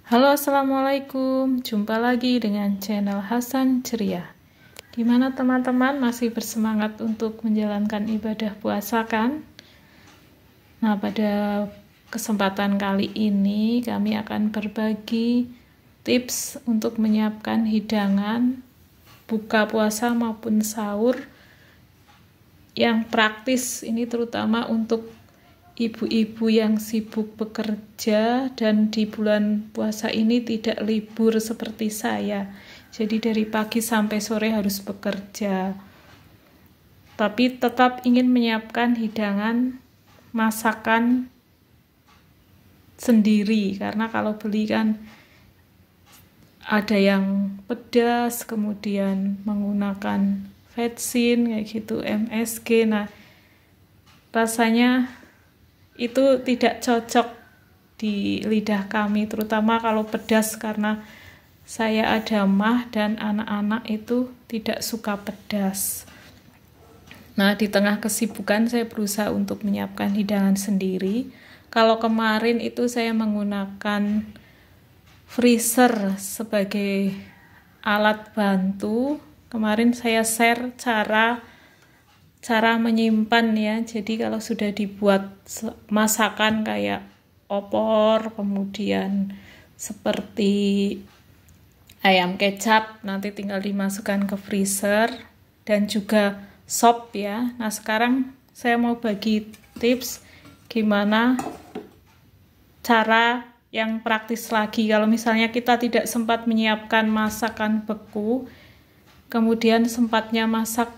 Halo, assalamualaikum. Jumpa lagi dengan channel Hasan Ceria. Gimana teman-teman, masih bersemangat untuk menjalankan ibadah puasa kan? Nah, pada kesempatan kali ini kami akan berbagi tips untuk menyiapkan hidangan buka puasa maupun sahur yang praktis. Ini terutama untuk ibu-ibu yang sibuk bekerja dan di bulan puasa ini tidak libur seperti saya. Jadi dari pagi sampai sore harus bekerja. Tapi tetap ingin menyiapkan hidangan masakan sendiri, karena kalau beli kan ada yang pedas, kemudian menggunakan vetsin kayak gitu, MSG. Nah, rasanya itu tidak cocok di lidah kami, terutama kalau pedas, karena saya ada mah dan anak-anak itu tidak suka pedas. Nah, di tengah kesibukan saya berusaha untuk menyiapkan hidangan sendiri. Kalau kemarin itu saya menggunakan freezer sebagai alat bantu. Kemarin saya share cara menyimpan ya. Jadi kalau sudah dibuat masakan kayak opor, kemudian seperti ayam kecap, nanti tinggal dimasukkan ke freezer, dan juga sop ya. Nah, sekarang saya mau bagi tips gimana cara yang praktis lagi. Kalau misalnya kita tidak sempat menyiapkan masakan beku, kemudian sempatnya masak,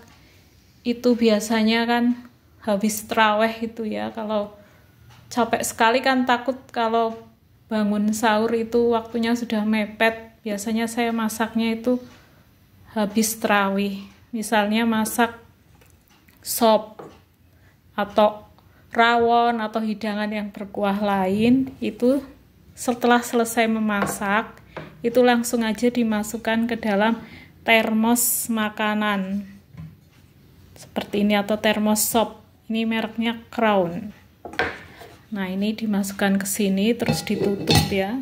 itu biasanya kan habis traweh itu ya. Kalau capek sekali kan takut kalau bangun sahur itu waktunya sudah mepet. Biasanya saya masaknya itu habis tarawih. Misalnya masak sop atau rawon atau hidangan yang berkuah lain, itu setelah selesai memasak itu langsung aja dimasukkan ke dalam termos makanan seperti ini, atau termos sop. Ini mereknya Crown. Nah, ini dimasukkan ke sini terus ditutup ya.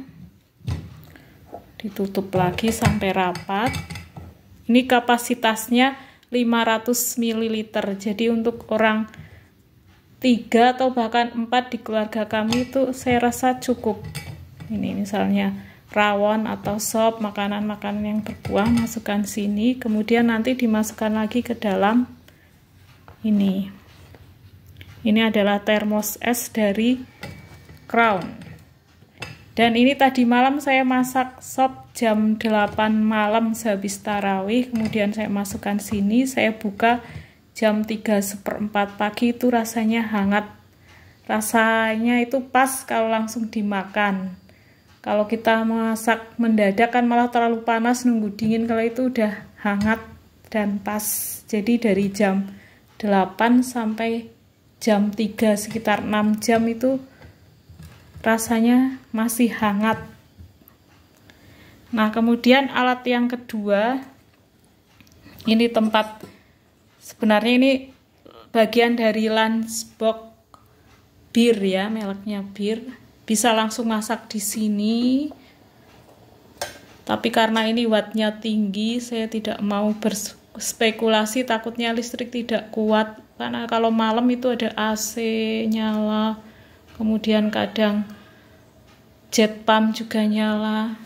Ditutup lagi sampai rapat. Ini kapasitasnya 500 ml. Jadi untuk orang 3 atau bahkan 4 di keluarga kami itu saya rasa cukup. Ini misalnya rawon atau sop, makanan-makanan yang berkuah, masukkan sini, kemudian nanti dimasukkan lagi ke dalam ini adalah termos es dari Crown. Dan ini tadi malam saya masak sop jam 8 malam sehabis tarawih, kemudian saya masukkan sini, saya buka jam 3:04 pagi, itu rasanya hangat. Rasanya itu pas kalau langsung dimakan. Kalau kita masak mendadak kan malah terlalu panas, nunggu dingin. Kalau itu udah hangat dan pas. Jadi dari jam 8 sampai jam 3, sekitar 6 jam itu rasanya masih hangat. Nah, kemudian alat yang kedua, ini tempat, sebenarnya ini bagian dari lunchbox bir ya, mereknya bir. Bisa langsung masak di sini. Tapi karena ini wattnya tinggi, saya tidak mau berspekulasi, takutnya listrik tidak kuat. Karena kalau malam itu ada AC nyala, kemudian kadang jet pump juga nyala.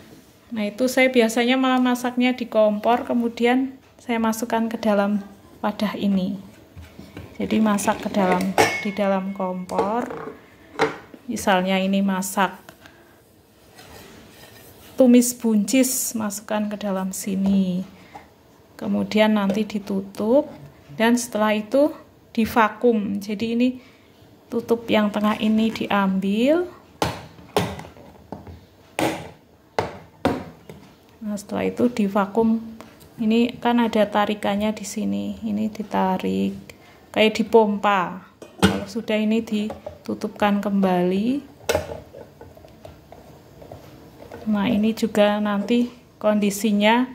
Nah, itu saya biasanya malah masaknya di kompor, kemudian saya masukkan ke dalam wadah ini. Jadi masak di dalam kompor. Misalnya ini masak tumis buncis, masukkan ke dalam sini. Kemudian nanti ditutup, dan setelah itu divakum. Jadi ini tutup yang tengah ini diambil. Nah, setelah itu divakum. Ini kan ada tarikannya di sini. Ini ditarik kayak dipompa. Kalau sudah ini ditutupkan kembali. Nah, ini juga nanti kondisinya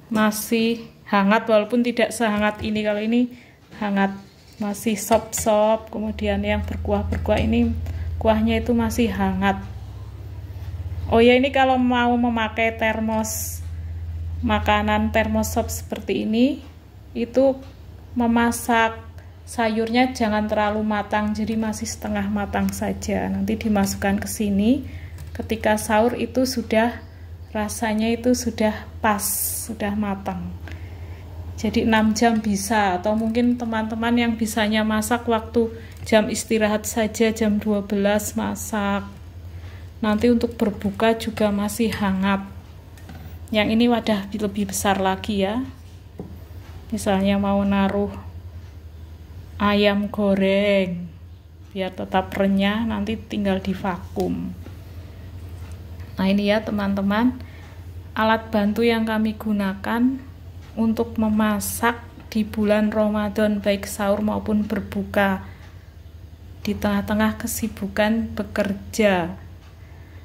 masih hangat, walaupun tidak sehangat ini. Kalau ini hangat, masih sop-sop, kemudian yang berkuah-berkuah ini kuahnya itu masih hangat. Oh ya, ini kalau mau memakai termos makanan termosop seperti ini, itu memasak sayurnya jangan terlalu matang, jadi masih setengah matang saja. Nanti dimasukkan ke sini. Ketika sahur itu sudah rasanya itu sudah pas, sudah matang. Jadi 6 jam bisa, atau mungkin teman-teman yang bisanya masak waktu jam istirahat saja, jam 12 masak. Nanti untuk berbuka juga masih hangat. Yang ini wadah lebih besar lagi ya. Misalnya mau naruh ayam goreng biar tetap renyah, nanti tinggal divakum. Nah ini ya teman-teman, alat bantu yang kami gunakan untuk memasak di bulan Ramadan, baik sahur maupun berbuka, di tengah-tengah kesibukan bekerja.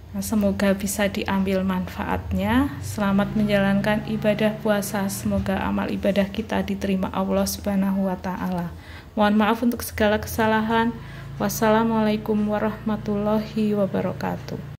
Nah, semoga bisa diambil manfaatnya. Selamat menjalankan ibadah puasa. Semoga amal ibadah kita diterima Allah Subhanahu wa Ta'ala. Mohon maaf untuk segala kesalahan. Wassalamualaikum warahmatullahi wabarakatuh.